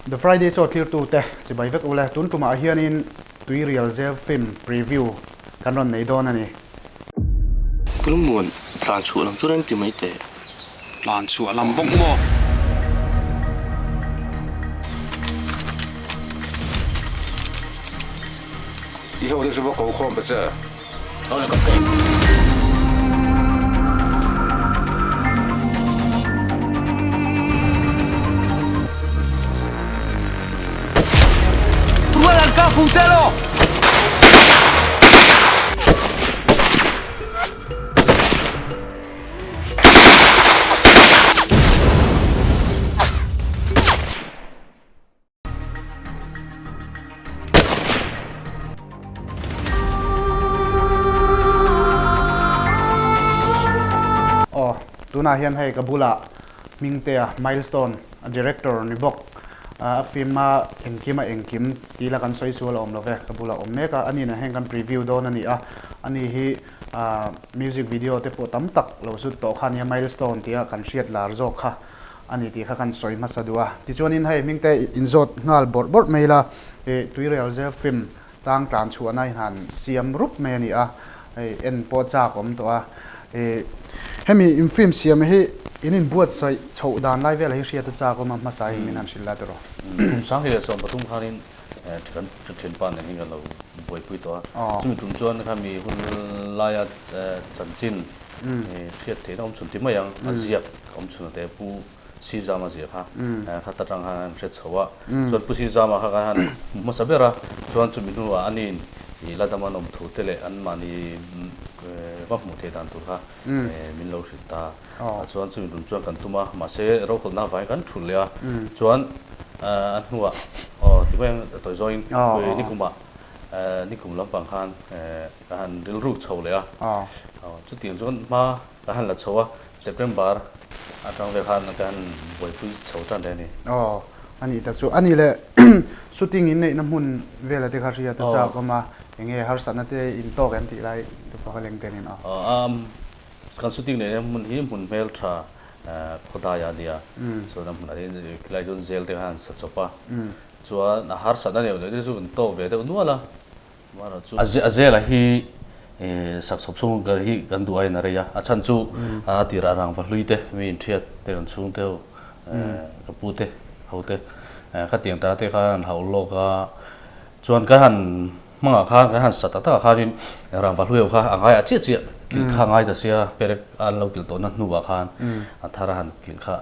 The Friday so clear to te si bai vek ule tun tuma hian in tui real zel film preview kan ron nei don ani kulum mon tlan chu lam churan ti mai te tlan chu lam bok mo以后就是我狗看不着好了个对Fucelo! oh tuna hian hei kabula mingte milestone a director ni bok film ma engkim tila kan soi su la om love kabula om meka ani na heng kan preview don ani ani hi music video te po tam tak lo su to khan ya milestone tia kan hriat lar zo kha ani ti kha kan soi ma sadua ti chonin hei mingte inzot ngal bor maila e tuireal ze film tang tlan chu anai han siam rup me ani en po cha kom to hemi in film siam hi inin buat sai chho dan lai vel hi ria ta cha ko ma sai min an sila to sang hi so patum khanin kan thin pan ni ngal lo boi pui to chumi tum chuan khami hun la ya chanchin thiat the om chun ti mayang aziak om chun te pu si zama ji kha khata tang han hre chawa chuan pu si zama kha han masabera chuan chumi nu anin i ladama nom thu tele an mani va mu the dan tu kha min lo hrita chuan chumi dum chuan kan tuma ma se ro khol na vai kan thulia chuan an huwa ti bang toy join nikum lampang khan kan ril ru chho le chu tiang chuan ma ka han la chowa September atang le khan kan boi pui chho tan le ni ani tak chu ani le shooting in nei na mun vela te kha ria ta cha ko ma enge har sanate in to kan ti lai to pa leng ten in kan shooting ne mun hi mun mel tha khoda ya dia so na mun ari klai jon zel te han sa chopa chuan har sana ne le chu to ve te nuala mara chu azela hi sak sop sung gar hi kan du ai na re ya achan chu tira rang va hluite mi in thiat te kan chung te ka pu te hote kha tiang ta te khan hau lo ka chuan ka han manga kha ka han sata ta kha rin rang va hlueu kha angai a chi chi kil kha ngai ta sia perek an lo til to na nuwa khan athara han kil kha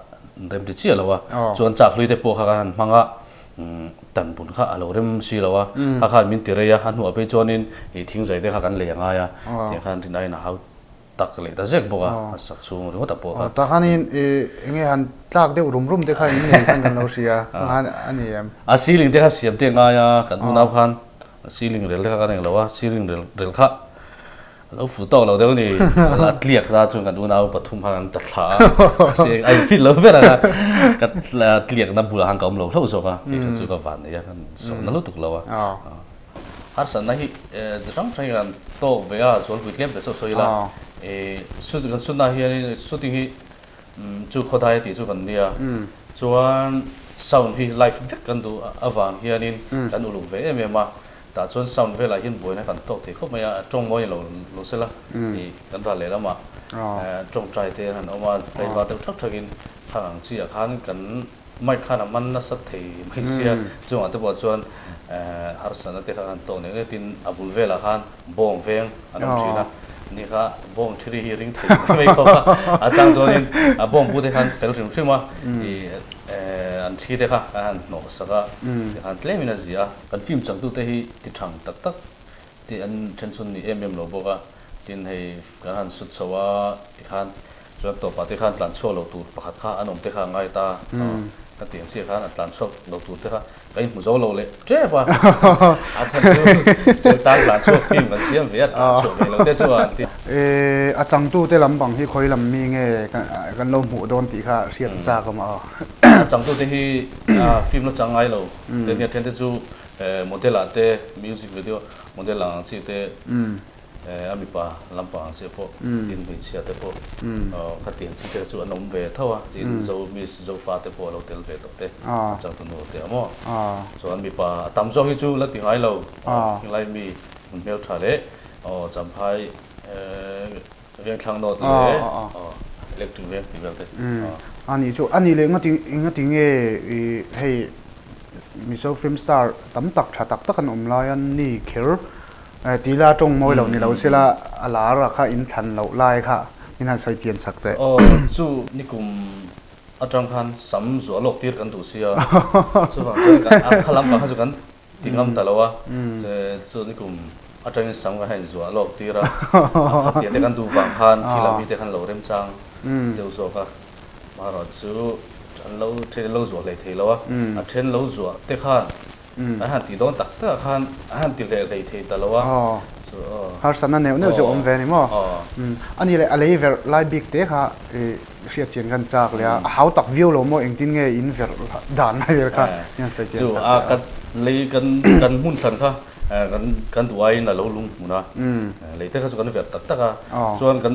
rem ti chi lawa chuan chak hluite po kha han manga tan bun kha alo rem si lawa kha khan min tireya han hu ape chuanin I thing zai te kha kan le nga ya te khan tin ai na hau tak le ta jek boga sak chu ro ta po kha ta khanin enge han tlak de rum te kha in nei kan kan lo sia ani em a ceiling te kha siam te nga ya kan nu na khan ceiling rel kha kan lawa ceiling rel kha lo fu to lo de ni la tliak da chu kan nu na pathum han ta thla se ai fit lo vera ka la tliak na bu han kaum lo lo so ka ka chu ka van ya kan so na lo tuk lawa har san na hi jang thang to ve a sol hu tlem pe so soila su na hi shooting hi chu khodai ti chu kan dia chuan sound hi live vek kan du awan hianin kan ulu ve em ma ta chuan sound ve la hin boina kan tok the khop maya tong moi lo sela I kan ra le lama tong trai te han oma tai wa te thak thakin thang chi a khan kan mai khana man na sa thei mai sia chuan te bo chuan har sana te khan to ne tin abul vela khan bong veng anam thina ni kha bong thiri hi ring thei mai ko a chang zonin a bong bu te khan fel rim frima I an thi te kha an no saka han tlemina zia kan film chang tu te hi ti thang tak tak ti an tension ni lo boga tin hei kan han sut chawa ti khan chuan to pa te khan tlan chaw lo tur pakhat kha anom te kha ngai ta ka tiang chi khan tlan chaw lo tur te kha kai mu zo lo le tre pa a chan chu se ta tlan chaw film kan siam ve chaw ve lo te chuan ti a chang tu te lam bang hi khoi lam mi nge kan lo mu don ti kha ria ta cha ko ma chang tu te hi film lo chang ai lo te ne ten te chu model ate music video model ang chi te ami pa lampang se po tin bi chia te po khati chi te chu anom ve thawa jin zo mi zo fa te po lo tel ve to te chang tu no te amo so ami pa tam zo hi chu la ti hai lo lai mi mun mel tha le cham phai veng thlang no te le electric ve ti vel te ani chu ani le ngati nge hei miso film star tam tak tha tak tak an lai an ni kher tila tong moi lo ni lo sela ala ra kha in than lo lai kha in han sai chian sakte chu nikum atang khan sam zo lok tir kan tu sia chu bang kan khalam ba chu kan tingam talawa chu nikum atang sam ga han zo lok tira khati te kan tu bang khan kilami te khan lo rem chang teu zo ka ma ro chu an lo the lo zo le the lo a then lo zo te khan han ti don tak ta khan han ti le le the talawa har sana ne zo om ve ni mo ani le alei ver lai big te kha sia chen kan chak le how tak view lo mo engtin nge in ver dan na ver kha yan sai chen chu a kan le kan mun than kha kan duai na lo lung muna le te kha chu kan ver tak tak a chuan kan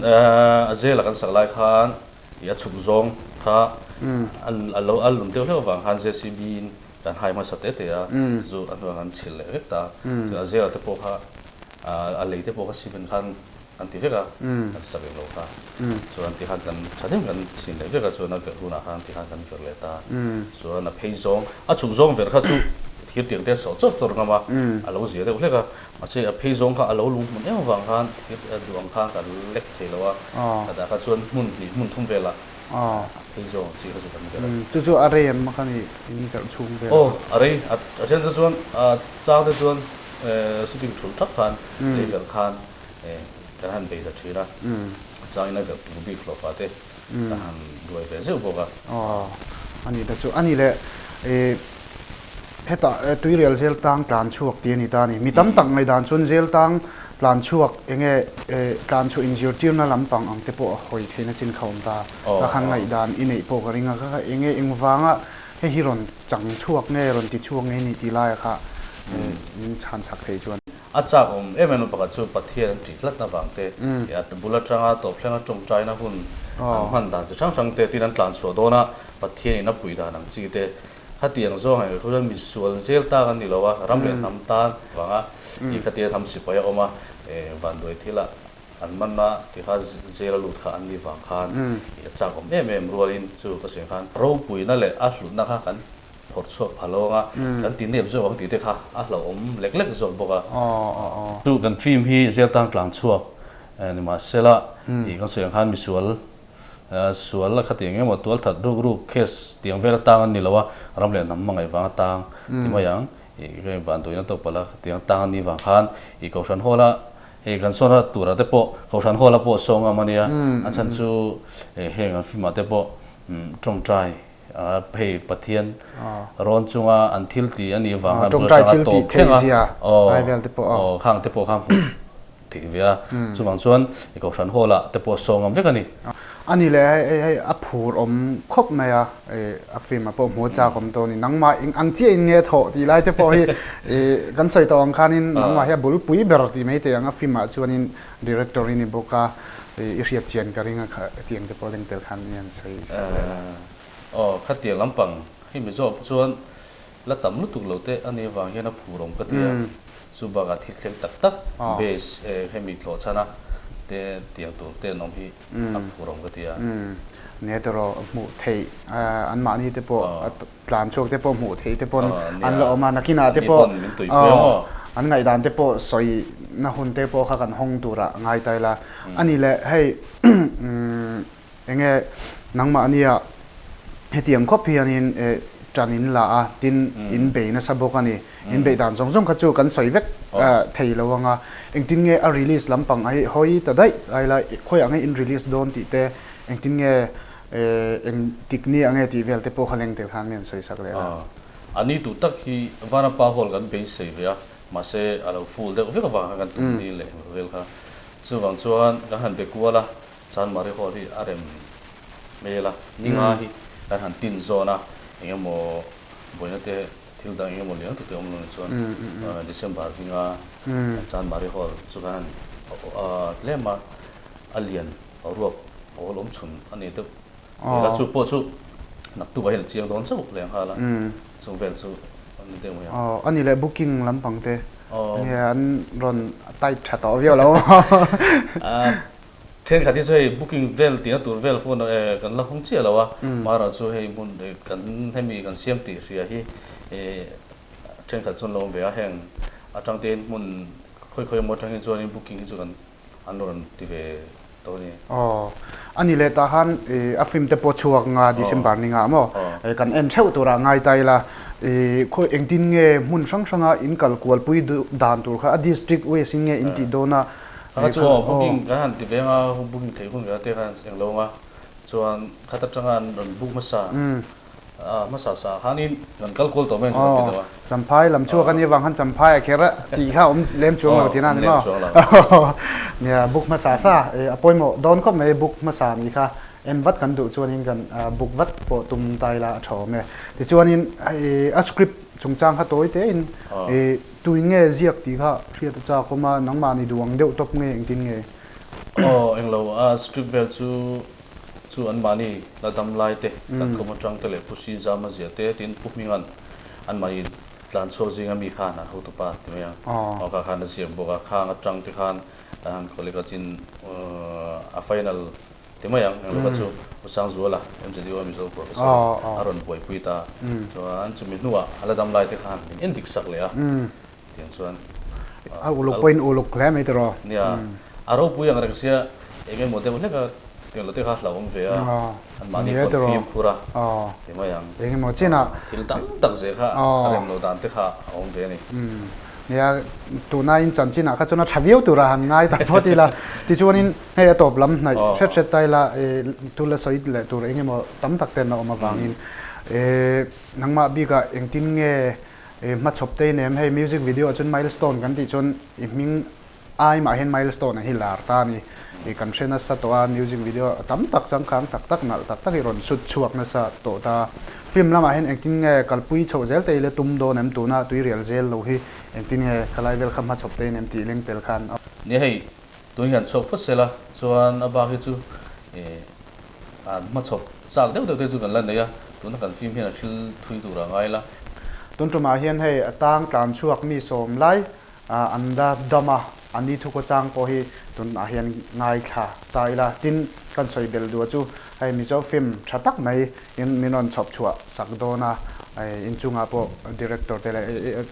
azela kan sak lai khan ya chuk zong kha al lo al lum te ho wang han se si bin kan hai ma sa te te a zu an kan chil le vek ta azela te po kha a lei te po ka siben khan an ti veka an sa ve lo ka so an ti khan kan chadem kan sin le veka so na ve huna khan ti khan kan ver le ta so na phei zong a chuk zong ver kha chu thir tiang te so chok chor ngama a lo zia de ule ka a che a phei zong kha a lo lung mun em wang khan thir duang khan kan lek the lo wa da kha chuan mun thum vela phei zong chi kha chu kan vela chu are em ma khani in ver chung ve are a chen chuan chang de chuan shooting thul thak khan level khan kan han be da thira chang na ga bi flo pa te han duai ve zeu boga ani da chu ani le heta tuirial zel tang tlan chuak ti ani ta ni mi tam tak ngai dan chun zel tang tlan chuak enge tlan chu injure tir na lampang ang te po hoi theina chin khawm ta ka khan ngai dan inei po ka ringa ka enge engwanga he hiron chang chuak nge ron ti chuak nge ni ti lai kha chan sak thei chuan acha emenu paka chu pathian ti lat na wangte ya bula changa to phlenga tong china hun han dan chu chang te tin an tlan so dona pathian na pui da nang chi te khatiang zo hai thojan mi sual zel ta kan ni lowa ramle nam tan wanga I khatia tham si pa ya oma van doi thila an manna ti kha zel lut kha an ni wang khan ya cha kom em rualin chu ka se khan ro pui na le a hlut na kha kan phot so phalonga kan tin nem zo wang ti te kha a hlo om lek lek zo boka tu kan film hi zel tang tlang chuak ni ma sela I kan so yang khan mi sual la khatiang emaw tual that ru case tiang vela tang an ni lawa ramle nam mangai wang tang ti mayang I ban toina to pala tiang tang ni wang khan I kausan hola kan sona tura te po kausan hola po songa mania an chan chu heng an film te po trong trai pei pathian ron chunga an thil ti ani wang an trong trai thil ti theizia ai vel te po khang te po khang ti via chuwang chuan I kausan hola te po songam vekani ani le a phur om khop ma ya a film a po mo cha kom to ni nangma ang chi in nge tho ti lai te po hi kan sai to ang khanin nangma he bul pui ber ti mai te ang a film a chuanin director ni boka I riat chian ka ringa kha tiang te po leng tel khan nian sai khatiang lampang hi mi zo chuan la tam lu tuk lo te ani wang hian a phurong ka tia chu baga thil thleng tak tak base hemi thlo chana te tiang tu te nom hi a phurong ka tia ne tero mu thei an ma ni te po plan chok te po mu thei te pon an lo ma nakina te po an ngai dan te po soi na hun te po kha kan hong tura ngai tai la ani le hei enge nangma ania hetiam copy anin tranin la a tin in be na sabokani in be dan jong jong kha chu kan soi vek thei lawanga engtin nge a release lampang ai hoi ta dai ai la khoi angai in release don ti te engtin nge eng tikni angai ti vel te po khaleng te khan men soi sak le ani tu tak hi vara pa hol kan be sei ya ma se alo full de vek wa kan tu ni le vel kha chuwang chuan ka han be kuala chan mari hol hi arem mela ninga hi kan han tin zona engemo boina te thil dang engemo lian tu te omlon chuan December hinga chan mari hol chu kan le ma alien ruak olom chun ani te la chu po chu nak tu hin chiang don chu leng hala chung vel chu ani te mo ya ani le booking lampang te nge an ron tai tha to viau lo train khati choi booking vel tina tur vel phone kan la hung chia lawa mara chu hei mun kan hemi kan siam ti ria hi train khat chon lo ve a heng atang ten mun khoi mo tang chuan booking chu kan anron ti ve to ni ani le ta han a film te po chuak nga December ni nga mo kan en theu tura ngai tai la khoi engtin nge mun sang sanga in kal kwal pui dan tur kha district we sing nge in ti dona chu booking kan han ti ve nga booking thei hun ga te kan seng lo nga chuan khata changan ron book masa masa sa hanin kan kal kol to men chu ti dawa champhai lam chu kan ni wang han champhai khera ti kha lem chuang lo tinan ma nia book masa sa appoint mo don ko me book masa ni kha en wat kan du chuan in kan book wat po tum tai la tho me ti chuan in a script chungchang kha toi te in tui nge ziak ti kha thria ta cha koma nangma ni duang deuh top nge engtin nge englo a script vel chu an mani la dam lai te kan ko tang te le pusi zama zia te tin pukmingan an mani tlan so jinga mi khan a hu tu pa ti me ka khan siam boka khang atang ti khan an kolega chin a final ti ma yang lo chu usang zuala em je diwa mi so professor aron boy puita so an chu mi nuwa ala dam lai te khan in dik sak le a tian chuan uluk point uluk le me tro nia aro puyang ra sia enge mote mo le ka tiang lo te kha la ong ve a an mani ko film khura ti ma yang enge mo china til tak je kha rem lo dan te kha ong ve ni nia tu na in chan china kha chuna thaviu tu ra han ngai tak photi la ti chuan in he top lam nai set tai la tu la soi le tur enge mo tam tak ten na ma wangin nangma bi ka engtin nge ma chop te nem hey music video chun milestone kan ti chun iming ai ma hen milestone hi lar ta ni kan shena sa to music video tam tak chang khang tak nal tak ron sut chuak na sa to ta film lama hen acting nge kalpui chho zel te le tum do nem tu na tui real zel lo hi acting nge kalai vel kham ma chop te nem ti leng tel khan ni hei tun han chop phut sela chuan aba hi chu ma chop sal deu te chu kan lan ya tun kan film hian thil thui tu ra ngai la tun tuma hian hei atang tlan chuak mi som lai anda dama ani thu ko chang ko hi tun a hian ngai kha tai la tin kan soi bel du chu ai mi zo film thatak mai in minon chop chua sak do na ai in chunga po director te le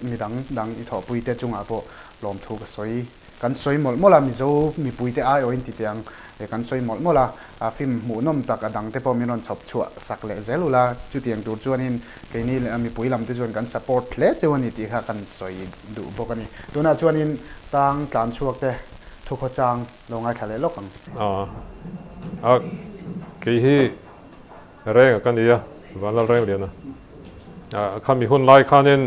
mi dang I tho pui te chunga po lom thu ka soi kan soi mol mola mi zo mi pui te ai oin ti tiang kan soi mol mola film mu nom tak adang te po minon chop chua sak le zelula chu tiang tur chuan in ke ni mi pui lam te chuan kan support ple chuan ti kha kan soi du bokani tuna chuan in tang tlan chuak te thu kho chang lo ngai khale lokang ke hi reng kan dia wala reng dia na khami hun lai khanin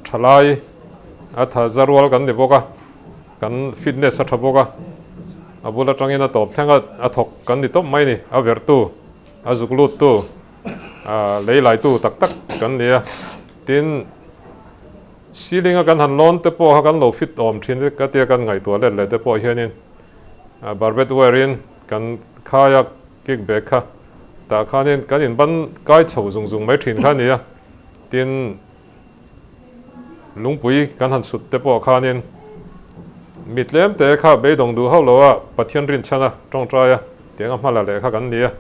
thalai atha zarwal kan de boka kan fitness atha boka abula tangina top thenga athok kan ni top mai ni aver tu azuklut tu leilai tu tak kan dia tin ceiling kan han lon te po kan lo fit om thin ka te kan ngai to le te po hianin barbet werin kan khaya kick back kha ta khanin kan in ban kai chho zung mai thin kha ni ya tin lungpui kan han sut te po khanin mitlem te kha be dong du ho lo a pathian rin chana tong tra ya tiang a mala le kha kan ni ya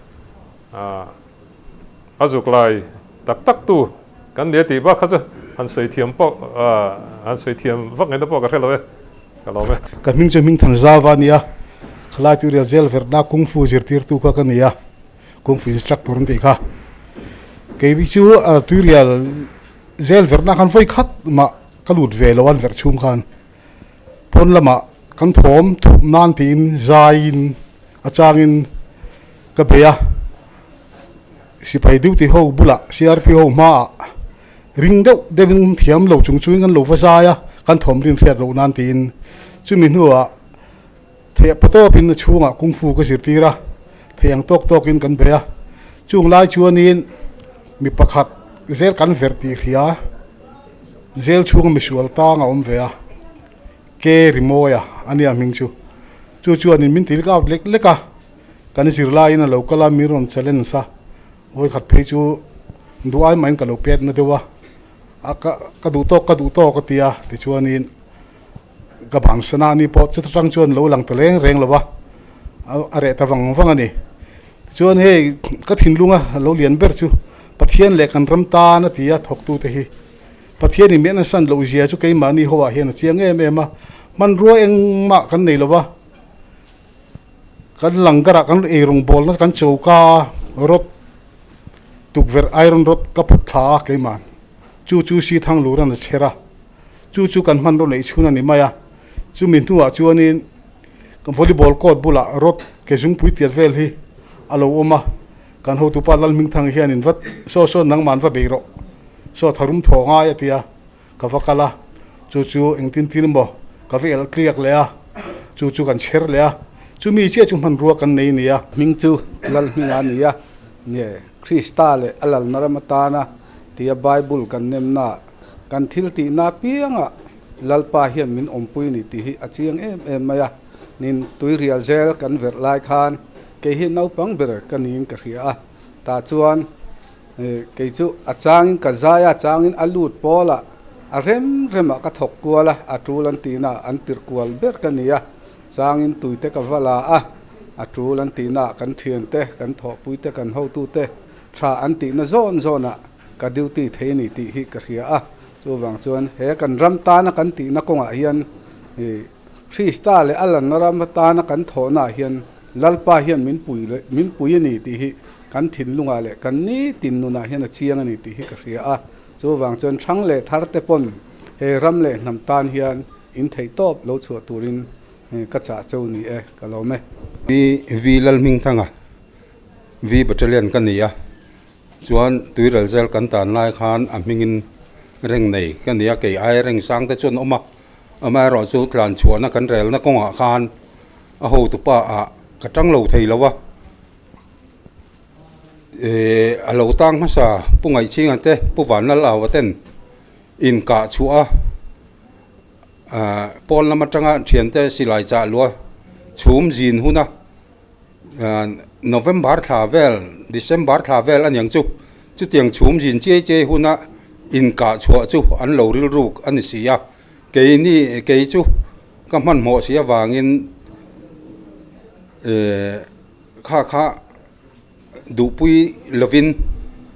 azuklai tak tu kan dia ti ba kha cha han soi thiam po han soi thiam vak ngai da po ka thelo ve ka lo me ka ming che ming than zawa nia khlai tu ria zel ver na kung fu zir tir tu ka nia kung fu instructor ndi kha ke bi chu tu ria zel ver na kan foi khat ma kalut ve lo an ver chung khan pon lama kan thom thup nan tin zain achangin ka beya sipai duty ho bula crp ho ma ring deuh debin thiam lo chung kan lo fa ya kan thom rin riat ro nan tin chu min huwa the pato pin chunga kung fu ka sir tira theng tok in kan beya chung lai chuanin mi pakhat zel kan ver ti khia zel chung mi sual ta nga om ve a ke rimoya ania ming chu anin min til ka leka kan sirla in a lokala miron challenge sa oi khat phe chu duai main ka lo pet na dewa ka du to ka tia ti chuanin ka bang sana ni po chu tang chuan lo lang teleng reng lawa are ta wang ani chuan he ka thin lunga lo lian ber chu pathian le kan ram ta na tia thok tu te hi pathian ni men san lo zia chu ke mani howa hian chiang em a man ro eng ma kan nei lawa kan langara kan erung bol na kan chauka rot tukver iron rot ka putha ke man chu si thang lu ran chera chu kan man ro nei chuna ni maya chu min tu a chuanin kan volleyball court bula rot ke sung pui tial vel hi alo oma kan ho tu pa lal ming thang hian in vat so nang man va beiro so tharum thonga ya tia ka vakala chu eng tin mo ka vel kliak le a chu kan cher le a chu mi che chu man ro kan nei ni a ming chu lal mi ani ya ne krista le alal naramatana tia bible kan nemna kan thil ti na pianga lalpa hian min ompui ni ti hi achiang em maya nin tui rial zel kan ver lai khan ke hi nau pang ber kanin ka ria ta chuan ke chu achangin ka zaya changin alut pola a rem ka thok kuala atulan tina an tir kual ber kania changin tuite ka vala atulan tina kan thian te kan tho puite kan ho tu te tha an ti na zona ka duty theini ti hi ka ria chu wang chuan he kan ram ta na kan ti na konga hian Krista le alan ram ta na kan thona hian lalpa hian min pui ni ti hi kan thin lunga le kan ni tin nu na hian a chiang ani ti hi ka ria chu wang chuan thang le thar te pon he ram le nam tan hian in thei top lo chu turin ka cha chau ni ka lo me vi lal ming thanga vi battalion kan nia chuan tuiral zel kan tan lai khan a mingin reng nei kan nia ke ai reng sang te chun ama ro chu tlan chuana kan rel na konga khan a ho tu pa a ka tang lo thei lawa a lo tang ma sa pungai chinga te pu van na lawa ten in ka chua pol na matanga thian te silai cha lua chum jin huna November thavel December thavel an yang chu tiang chum jin che huna in ka chua chu an lo ril ruk an sia ke ni ke chu ka man mo sia wangin kha du pui lovin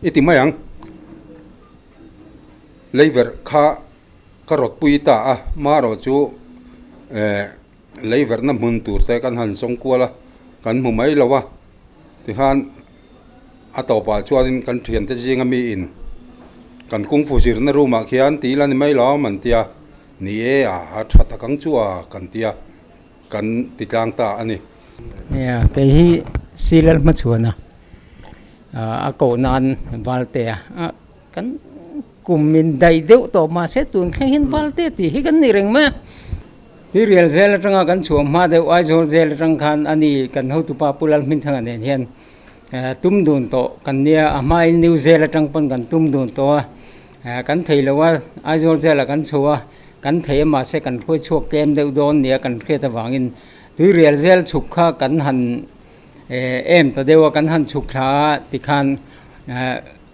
iti mayang leiver kha karot pui ta ma ro chu leiver na mun tur te kan han song kuala kan mu mai lawa ti han atopa chuanin kan thian te jinga mi in kan kung fu sir na ruma khian ti lan mai law man tia ni a thata kang chua kan tia kan ti tlang ta ani ya ke hi silal ma chuana a ko nan valte kan kumin dai deu to ma se tun khen hin valte ti hi kan ni reng ma ti rial zel tanga kan chuam ma deu ai zol zel tang khan ani kan ho tu pa pulal min thanga nen hian tum dun to kan nia amai new zel tang pon kan tum dun to kan thei lawa ai zol zel kan chua kan thei ma se kan khoi chuak kem deu don nia kan khre ta wangin ti rial zel chukha kan han em ta dewa kan han chukha ti khan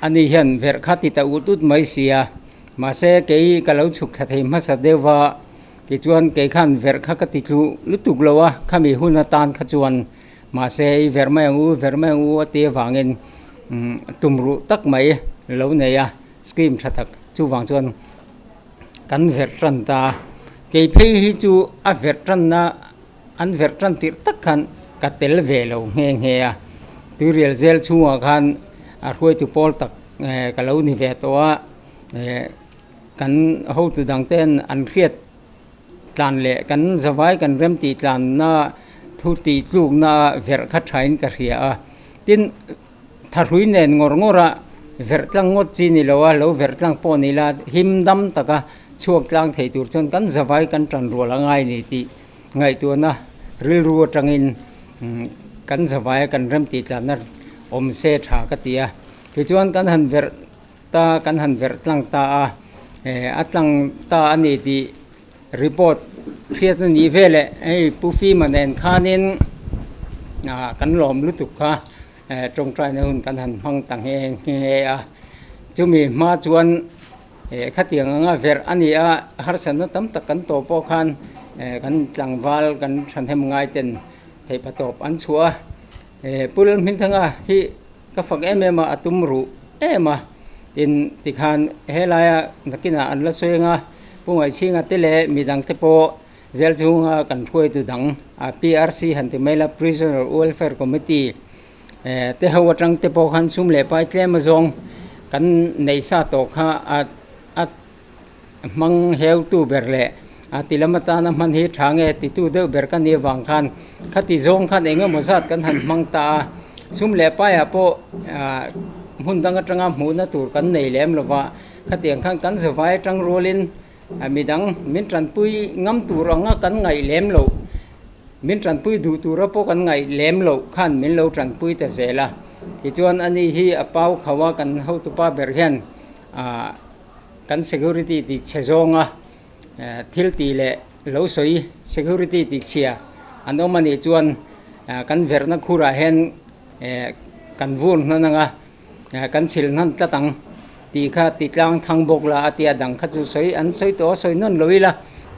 ani hian ver khati ta utut mai sia ma se ke ka lo chuk tha thei ma sa dewa ti chuan ke khan ver kha ka ti lu lutuk lawa khami huna tan kha chuan ma se ver mai ngu te wangin tumru tak mai lo ne ya scheme tha thak chu wang chuan kan ver tran ta ke phe hi chu a ver tran na an ver tran tir tak khan ka tel ve lo nge ya tu rial zel chunga khan a khoi tu pol tak ka lo ni ve to a kan ho tu dang ten an khiat tlan le kan zawai kan rem ti tlan na thu ti tluk na ver kha thain ka ria a tin tharui nen ngora ver tlang ngot chi ni lo ver tlang po ni la him dam taka chuak tlang thei tur chon kan zawai kan tran ro la ngai ni ti ngai tu na ril ru tangin kan zawai kan rem ti tlan na om se tha ka tia ti chuan kan han ver tlang ta atlang ta ani ti report เครียดนี่เวลไอ้ปูฟีมันเองข้านินกันหลอมรู้ตุกค่ะตรงใจในหุ่นกันหันพังต่างเองจะมีมาชวนขัดเตียงเวรอันนี้ฮาร์สันตั้มตะกันโตปอคันกันจังวาลกันฉันทำง่ายเต็นเทปตบอันชัวปุลมินทั้งที่ก็ฝักมาตุมรูมาตินติคานเฮลายนักกินอันละสวยงาพวกไอชิงติเลมีดังเทปเจลจูงกันช่วยตุดังPRC หันติไม่ละ Prisoner Welfare Committee แต่หัวจังเทปคันซุ่มเล่ไปเตลมาจงกันในซาตกมังเฮลตูเบรเลติลมาตานะมันฮิตทางติตูเดเบรกันนี่วางคันขัดติจงคันเองก็มุสัดกันหันมังตาซุ่มเล่ไปพอหุ่นดังจังอ่ะหุ่นน่ะตูกันในเล่มหรือว่าขัดเตียงข้างกันสบายจังโรลินมีดังมินจันปุยงำตูรังกันไงเล่มโลมินจันปุยดูตูระพอกันไงเล่มโลขันมินโลจันปุยแต่เสละที่จวนอันนี้ฮีเป้าเขาว่ากันเขาตุปาเบรเฮนกัน security ติเชจงทิลตีเล่โลสวย security ติเชียอันนั้นมันจวนกันเวรนักคูราเฮนกันวูนนั่นngaกันสิลนั่นตะตังตีข้าติดลังทางบกละอาทิตย์ดังข้าจุสวยอันสวยตัวสวยนั่นเลยละ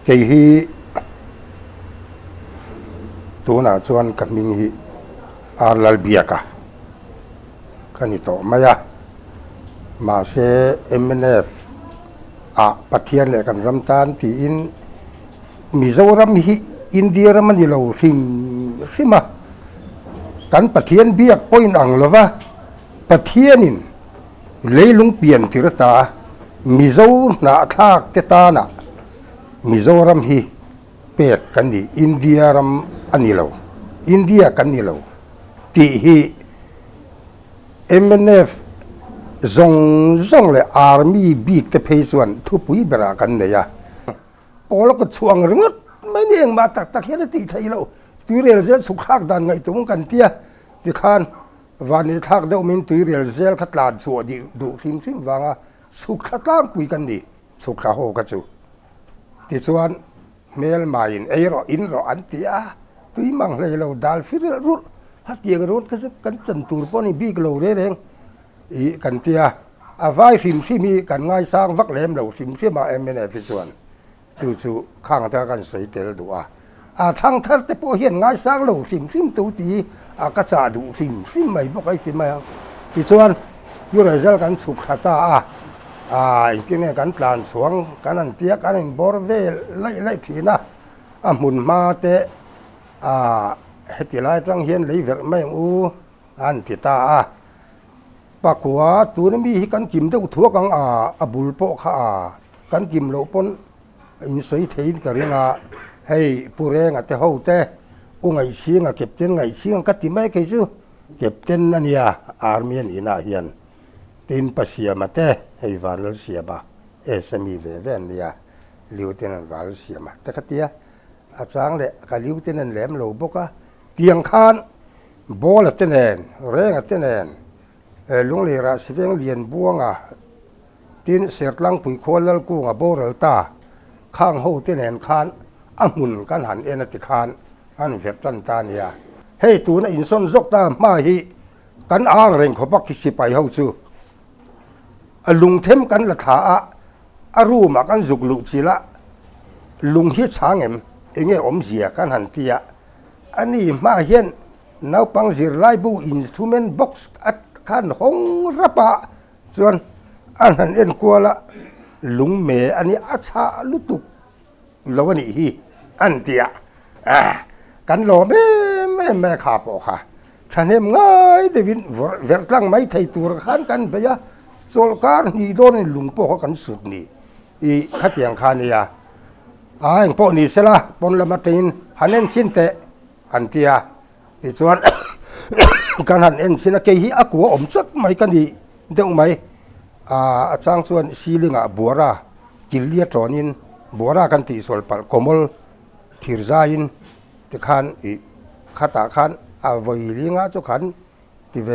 เจฮีตัวน่ะชวนกันมิงฮีอาร์ลเบียกะกันนี่โตมายะมาเซMNFปัทเทียนเลยกันรำตานที่อินมิโซรัมฮีอินเดียมันนี่เราริมกันปัทเทียนเบียกปอยนังละวะปัทเทียนินเลยลุงเปลี่ยนทิรตามิโซนาทักเตตานะมิโซรัมฮีเป็ดกันนี่อินเดียรัมอันนี้เราอินเดียกันนี่เราที่ฮีMNF ซงเลยอาร์มีบีกแต่เพย์ส่วนทุบปุยเบรากันเนี่ยพอเราก็ช่วงเรื่องไม่เนี่ยมาตักเห็นตีไทยเราตุยเรียลเซลสุขากดันไงตรงกันเตี้ยที่ขานวันนี้ทักเดามินตุยเรียลเซลขัดลาดสัวดีดูฟิมวางสุขตั้งปุยกันดีสุขโหกันจูที่ส่วนเมลมาอินรออันเตี้ยตุยมังเลยเราดัลฟิลรุดฮัตเตียกรุดกันจันตูร์ปนี่บีกเราเร่งอีกันเตียอาไว้ฟิมที่มีกันง่ายสร้างวักเล่มเราฟิมที่มาMNFส่วนจู่ข้างตากันใส่เตลดูทั้งทัดแต่พอเห็นง่ายสร้างเราฟิมตัวตีกระจาดูฟิมไม่บอกไอ้ที่ไม่ที่ส่วนยูไรเซลกันสุขตาที่นี่กันตานสวงกันนั่นเตียกันบอร์เวลไล่ทีนะหมุนมาเตเหตุไรจังเห็นเลยเวรไม่อันที่ตาปากหัวตัวนี้มีกันกิมเท่าทั่วกังบุลโปข้ากันกิมโลปนอินสวยเทียนกันเรื่องให้ผู้เร่งแต่เขาแต่ไงเชียงเก็บเต้นไงเชียงกัดที่ไม่เคยซื้อเก็บเต้นนั่นเนี่ยอาร์มีนอินาเฮียนเต้นปัสเซียมาแต่ให้วันลเสียบสมีเวเวนเนี่ยลิวเต้นวันลเสียมาแต่กัดที่อาจารย์เลยกับลิวเต้นนั่นแหลมโลบอกเตียงคานบอลเต้นเร่งเต้นลุงเลราสิเวงเลียนบัวตินเสียลังปุ๋ยโคลลกูโบเรลตาข้างหูเต้นคานหมุนกันหันเอนติคานอันเวทตันตานียให้ตัวนั้นอินซอนจกตามาฮีกันอ้างเร่งขบักคิสิไปเฮาจูลุงเทมกันละถารู้มากันจุกลุจิละลุงฮิตช้างเองอมเสียกันหันเตียอันนี้มาเห็นนับปังสิไลบูอินสตูเมนต์บ็อกซ์ขันหงระปะส่วนอันนั้นเอ็นกัวละลุงเมอันนี้อาชาลุตุกแล้ววันนี้ฮีอันเตียกันหล่อแม่ขาปอค่ะฉันเห็นง่ายเดวินเวรตั้งไม่ไทยตัวขันกันไปยะโซลการนี่โดนลุงปอกันสุดนี่ขัดอย่างคานียอย่างพวกนี้เสละปนละมาตินฮันเอ็นสินเตอันเตียที่ส่วนการหันเอ็นสินะเกฮีอักวัวจุดไม่กันดีเดี๋ยวไหมอาจารย์ส่วนซีลิงบัวรากิลเลียตรอนินบัวรากันตีส่วนปัลคอมลทิรซายินที่ขันขัตาขันวัยลิงจุขันที่เว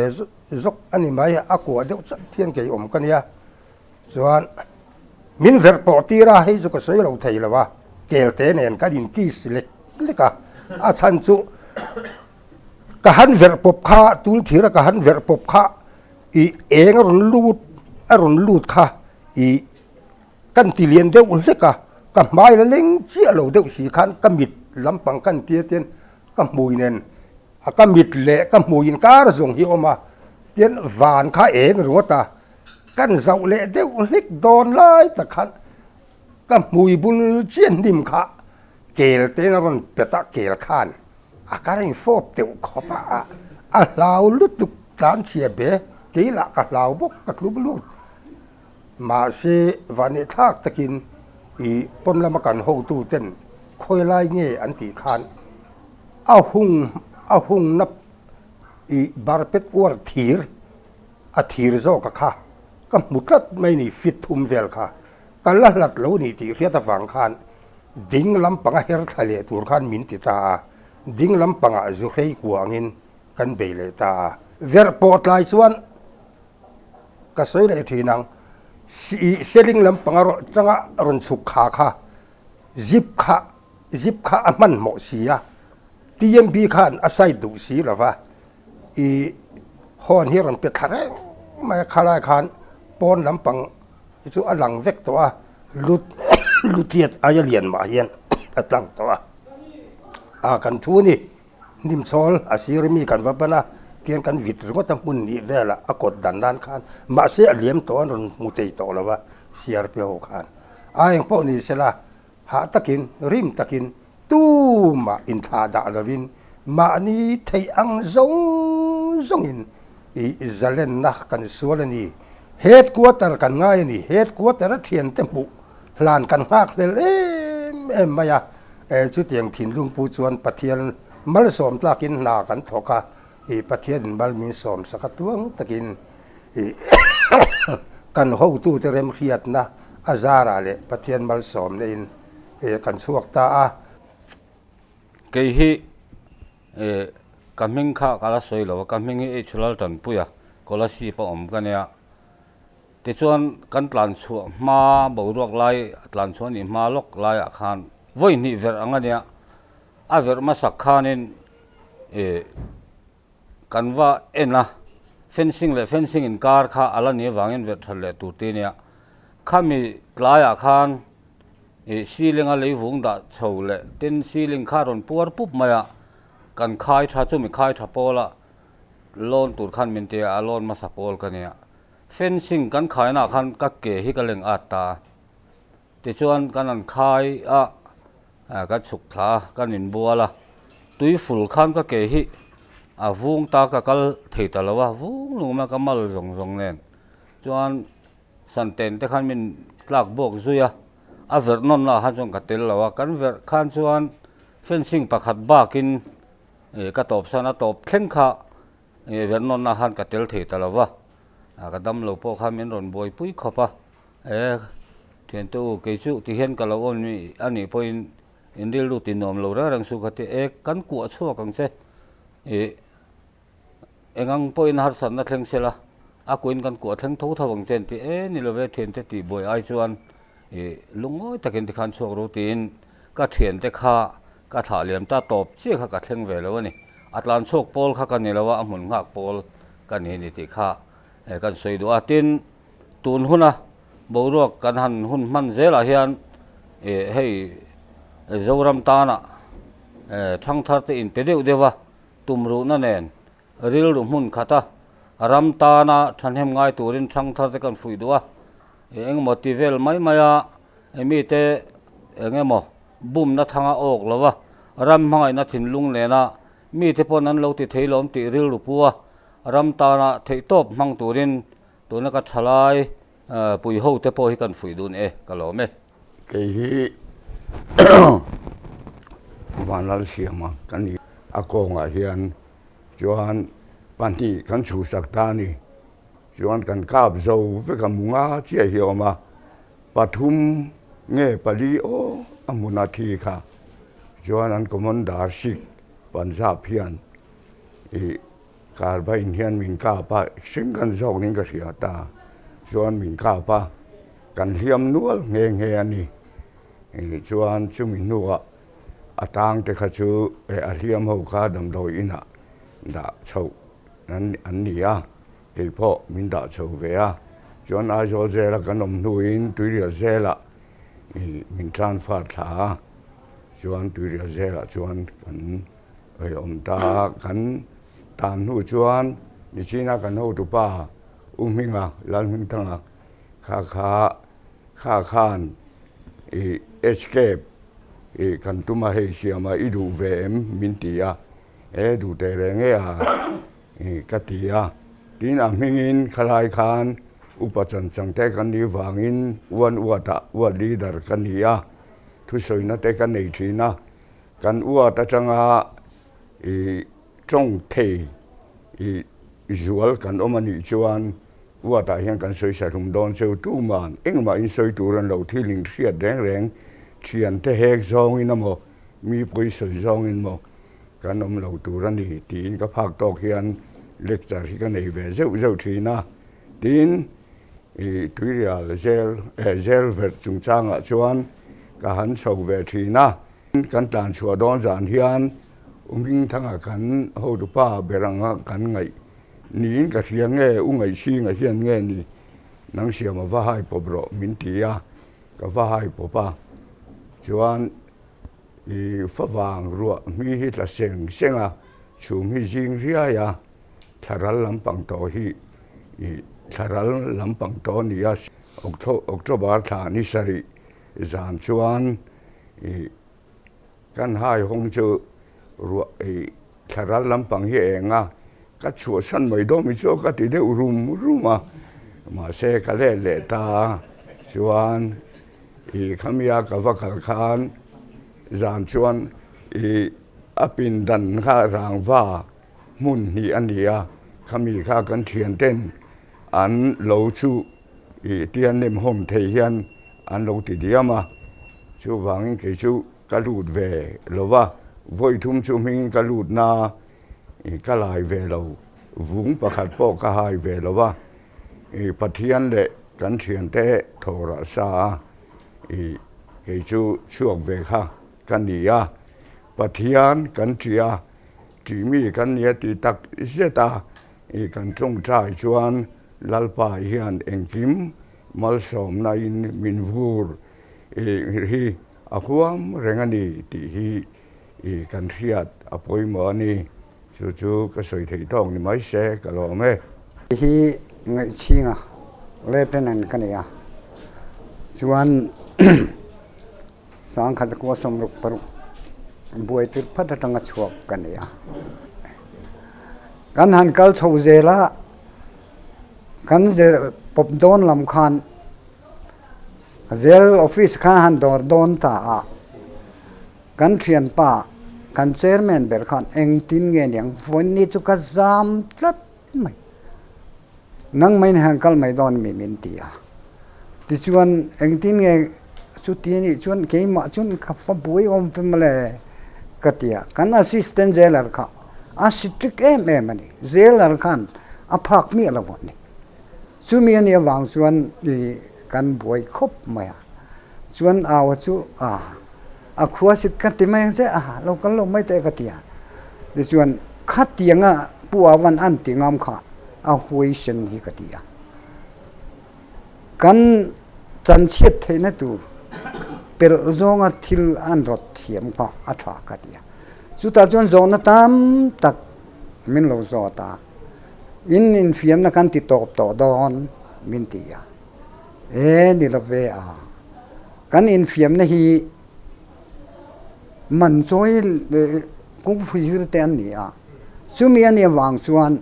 ซกอันนี้ไหมอักวัวเดี๋ยวเทียนเกยกันเนี่ยส่วนมินเวรปอตีราให้จุกเสียเราไทยละวะเก kel te nen ka din ki selek leka a chan chu ka han ver pop kha tul thira ka han ver pop kha i eng ron lut kha i kan ti lien deuh leka ka mai la leng chia lo deuh si khan ka mit lampang kan tia ten ka mui nen a ka mit le ka mui in kar zong hi oma ten van kha eng rota kan zau le deuh lik don lai ta khan ka mui bul chen nim kha kel te na ron peta kel khan a ka ring fop teuh khopa a lau lut tuk tan chia be ke la ka lau bok ka tlu blu ma se vane thak takin i pom lama kan ho tu ten khoi lai nge an ti khan a hung nap i barpet war thir zo ka kha ka mutlat mai ni fit thum vel kha kan la lat lo ni ti riata wang khan ding lam panga her thale tur khan min ti ta ding lam panga zu rei kuangin kan beile ta ver pot lai chuan ka soi le thinang selling lam pangaro tanga ron chuk kha zip kha aman mo sia tmb khan asai du si lawa i hon hi ron pe thare mai khala khan pon lam pang chu alang vek to a lutiet aya lian ma hian atlang to a kan thu ni nim chol asirmi kan wapana kian kan vit ringo tam mun ni vela akot dan khan ma se aliam to ron mutei to lawa crpo khan a eng po ni sela ha takin rim takin tu ma in tha da lovin ma ni thei ang zong in i zalen na kan sualani headquarter kan ngai ni headquarter thian tempu hlan kan hak lel em maya chu tiang thin lung pu chuan pathian mal som tlakin na kan thoka i pathian bal min som sakatuang takin i kan ho tu te rem khiat na azara le pathian bal som ne in kan chuak ta a ke hi kaming kha kala soi lo kaming e chulal tan puya kola si pa om kania te chuan kan tlan chu ma bo ruak lai tlan chuan ni ma lok lai a khan voi ni ver angania a ver ma sak khanin kanwa ena fencing in car kha ala ni wangin ver thale tu te nia khami tlaya khan ceiling a leivung da chole tin ceiling kha ron puar pup maya kan khai tha chu mi khai tha pola lon tur khan min te a lon ma sapol kania fencing kan khai na khan ka ke hi ka leng ata te chuan kan an khai a ka chuk tha kan in buala tui ful khan ka ke hi a vung ta ka kal thei ta lawa vung luma ka mal rong nen chuan san ten te khan min plak bok zuya a ver non la ha chong ka tel lawa kan ver khan chuan fencing pakhat bakin ka top sana top thleng kha ver non na han ka tel thei ta lawa a ka dam lo po kha min ron boi pui khopa thian tu ke chu ti hian ka lo on mi ani point indil lu tin nom lo ra rang su khate kan ku chhuak ang che engang point har san na thleng sela a kuin kan ku thleng tho thawang chen ti ni lo ve thian te ti boi ai chuan lungoi takin ti khan chhuak ro tin ka thian te kha ka tha liam ta top chi kha ka thleng ve lo ni atlan chok pol kha kan ni lawa amun ngak pol kan ni ti kha kan soi do atin tun huna boruak kan han hun man zela hian hei zoram tana thang thar te in pedeu dewa tumru na nen ril ru mun khata ram tana thanhem ngai turin thang thar te kan fui duwa eng motivel mai maya mi te engemo bum na thanga ok lawa ram mangai na thin lung lena mi te pon an lo ti theilom ti ril ru puwa ram tana thei top mang turin tuna ka thalai pui ho te po hi kan fui dun kalome ke hi vanal siama kan akonga hian chuan panti kan chu sakta ni chuan kan kap zo ve kamunga chia hi oma pathum nge pali o amuna thi kha chuan an commander sik panjab hian karbain hian min ka pa singan zog ning ka hiata chuan min ka pa kan hiam nual nge ani chuan chu min nuwa atang te kha chu a hiam ho kha dam doi ina da chho an nia ke pho min da chho ve a chuan a zo zela kan om nuin tuiria zela min transfer tha chuan tuiria zela chuan kan om ta kan tan nu chuan ni china kan ho tu pa minga lal ming tanga kha khan escape kan tuma he siama idu vem mintia du te renge katia tin a mingin khalai khan upachan changte kan ni wangin wan uata wa leader kan nia thu soina te kan nei thina kan uata changa trong the zual kan omani chuan uata hian kan soi sa rum don seu tu man engma in soi turan lo thiling thriat reng thian te hek zong in amo mi pui soi zong in mo kan om lo turan ni tin ka phak tok hian lecture hi kan nei ve zeu thina tin tuirial zel vet chung changa chuan ka han so ve thina kan tan chua don zan hian uming thanga kan ho du pa beranga kan ngai niin ka hiang nge ungai si nga hian nge ni nang siama va hai pobro mintia ka va hai popa chuan fa wang ruwa mi hi tla senga chu mi jing ria ya tharal lampang to hi tharal lampang to ni ya october tha ni sari zan chuan kan hai hong chu ruwa tharal lampang hi enga ka chua san mai do mi cho ka ti de ruma ma se ka le ta chuan khamia ka va khal khan zan chuan apin dan kha rang va mun hi ania khami kha kan thian ten an lo chu tian nem hom thei hian an lo ti diama chu wangin ke chu ka lut ve lova voi thum chu ming ka lut na ka lai ve lo vung pakhat po ka hai ve lo wa pathian le kan thian te thora sa ke chu chuak ve kha kan nia pathian kan tria ti mi kan nia ti tak zeta kan trong chai chuan lalpa hian engkim malsom na in min vur hi akhuam rengani ti hi kan thiat apoi mo ni chú cái sợi thủy thong thì mấy xe cả lò mê hi ngày chi ngà lê bên này cái này à chuan sáng khát qua sông lục paru buổi tiệc phát ra tăng chuộc cái này à kan han kal chou zela kan ze pop don lam khan zel office khan han don ta kan thian pa kan chairman ber khan eng tin nge nyang phone ni chu ka zam tlat mai nang mai hang kal mai don mi min tia ti chuan eng tin nge chu ti ni chuan ke ma chun kha fa bui om pe male katia kan assistant jailer kha a strict em ani jailer khan a phak mi la woni chu mi ani wang chuan ni kan boi khop maya chuan aw chu a khua sit ka ti mai se lokal lo mai te ka tia de chuan khat tianga puwa wan an tingam kha a hui sen hi ka tia kan chan chiat theina tu per zonga thil an rot thiam pa a tha ka tia chu ta chuan zona tam tak min lo zo ta in fiam na kan ti top to don min tia ni lo ve kan in fiam na hi man choi kung fu jir te an ni chu mi an wang chuan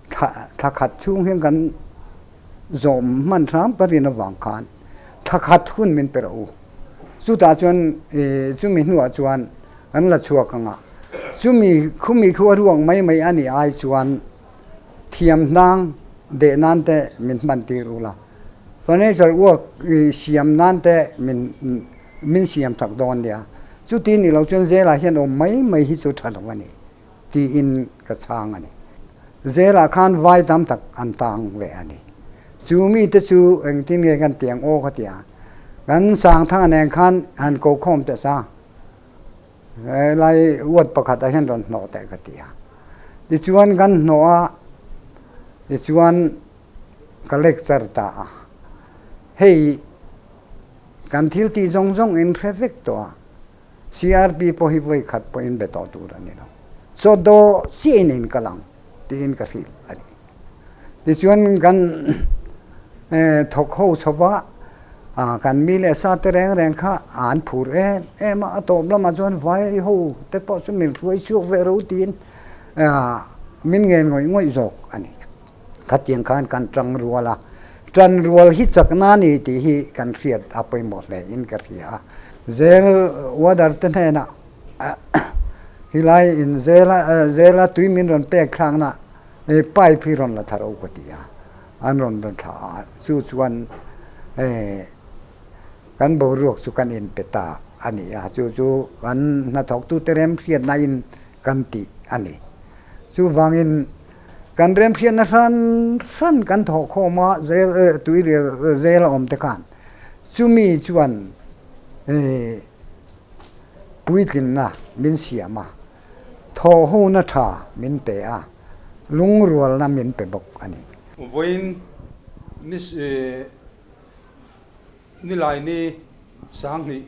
tha khat chung hian kan zom man ram parin wang khan tha khat hun min peru chu ta chuan chu mi nu chuan an la chuak anga chu mi khumi khu ruang mai ani ai chuan thiam nang de nan te min man ti rula furniture work siam nan te min siam thak don dia chu tin ni lo chuan zela hian o mai hi chu thalawani ti in ka chang ani zela khan vai tam tak an tang ve ani chu mi te chu eng tin nge kan tiang o ka tia กันสร้างทางแนงคันหันโกคอมแต่ซาไล่อวดประคัตเห็นรอนโนแต่กติยาดิชวนกันโนอาดิชวนกัเล็กเซอร์ตาเฮ้ยกันทิลตีจงอินเทรฟิกตัว CRP พอฮิวขัดพออินเบตอตูรันนี่เนาะ so do ซีอินกำลังตีอินกระฟิลอันนี้ดิชวนกันทกเข้าชาวะกันมีเลสาตแรงข้าอ่านผูรมาตบแล้วมาจนไว้โหแต่พอสมิลรวยชั่วเวรูตีนมินเงินง่อยจกอันนี้ขัดยังกันตรังรัวละตรังรัวฮิตสักนานี่ที่ฮิกันเฟียดเอาไปหมดเลยอินกระเฟียเซลวัดตันเห็นะฮิไลอินเซลตุยมินรอนเปกครั้งน่ะไปพิรอนละทารอกติยาอันรอนดันท่าสู้ชวนกันบรวกสุกันอินเปตาอันนี้จู่กันนัทอกตุเตเรมเฟียนนาอินกันติอันนี้จู่วางอินกันเรมเฟียนรันกันทอกข้อมาเซลตุยเซลอมเตกันจู่มีชวนปุยตินนะมินเสียมาทอหูนัทามินเปะลุงรัวนะมินเปบกอันนี้วันนี่ลายนี่สังนี่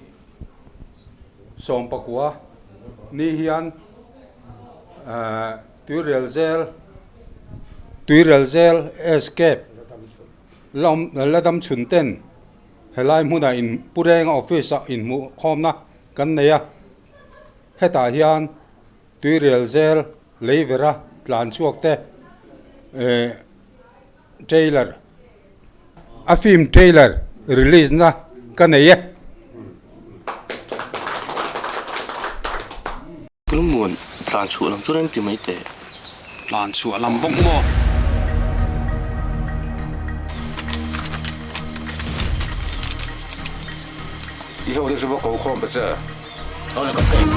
สมปะกัวนี่เฮียนตุยเรลเซลเอสเคปละดำชุนเต้นเฮลัยมุนาอินปุเรงออฟฟิศอินมุคอมนะกันเนี่ยเฮตาเฮียนตุยเรลเซลเลเวระหลานชวกเตเทเลอร์อาฟิมเทเลอร์release na kanaya kun mun tlan chu lam churen ti mai te lan chu lam bok mo以后就是我狗看不着เอาเลยก็เต็ม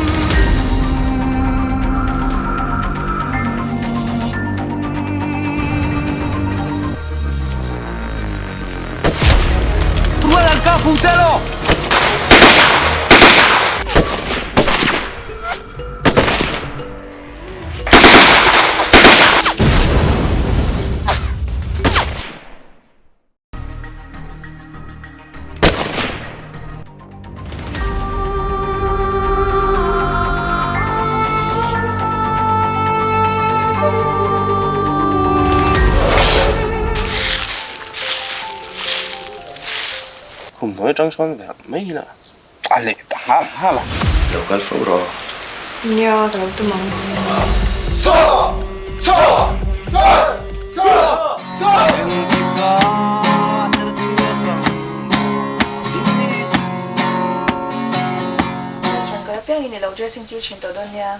Funcelo! ผมน้อยจังชวนแบบไม่ละ อะไรฮะล่ะ เดี๋ยวกันฟูรอ Ja, det var inte många. Cái béo này lâu chưa xin tiêu chuyển tổ đơn nha.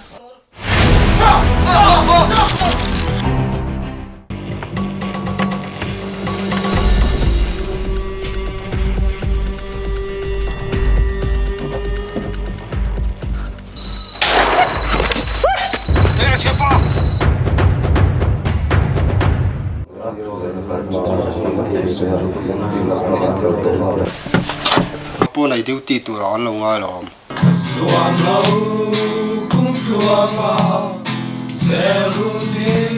Bữa này duty tụi nó lâu ngay rồi. Suam lâu cũng tua mà, sẽ luôn tin